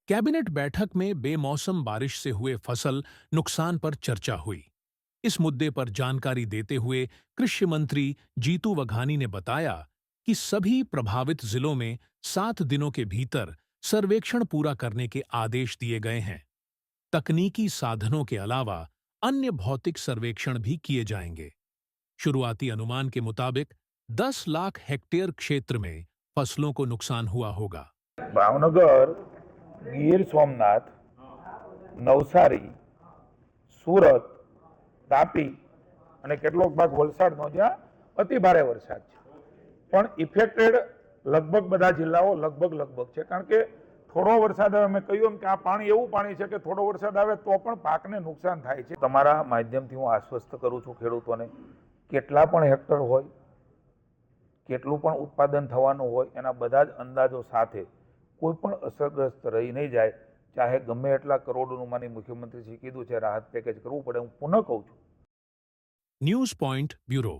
Cabinet बैठक में बेमौसम बारिश से हुए फसल नुकसान पर चर्चा हुई। इस मुद्दे पर जानकारी देते हुए कृषि मंत्री जीतू वघानी ने बताया कि सभी प्रभावित जिलों में 7 दिनों के भीतर सर्वेक्षण पूरा करने के आदेश दिए गए हैं। तकनीकी साधनों के अलावा अन्य भौतिक सर्वेक्षण भी किए जाएंगे। शुरुआती अनुमान के मुताबिक 10 लाख हेक्टेयर क्षेत्र में फसलों को नुकसान हुआ होगा। ભાવનગર, ગીર સોમનાથ, નવસારી, સુરત, તાપી અને કેટલોક ભાગ વલસાડનો જ્યાં અતિ ભારે વરસાદ છે, પણ ઇફેક્ટેડ લગભગ બધા જિલ્લાઓ લગભગ છે, કારણ કે થોડો વરસાદ આવે, મેં કહ્યું એમ કે આ પાણી એવું પાણી છે કે થોડો વરસાદ આવે તો પણ પાકને નુકસાન થાય છે. તમારા માધ્યમથી હું આશ્વસ્ત કરું છું ખેડૂતોને, કેટલા પણ હેક્ટર હોય, કેટલું પણ ઉત્પાદન થવાનું હોય, એના બધા જ અંદાજો સાથે કોઈ પણ અસરગ્રસ્ત રહી નહીં જાય. ચાહે ગમે એટલા કરોડોનું માની મુખ્યમંત્રીશ્રી કીધું છે રાહત પેકેજ કરવું પડે, હું પુનઃ કહું છું. News point bureau.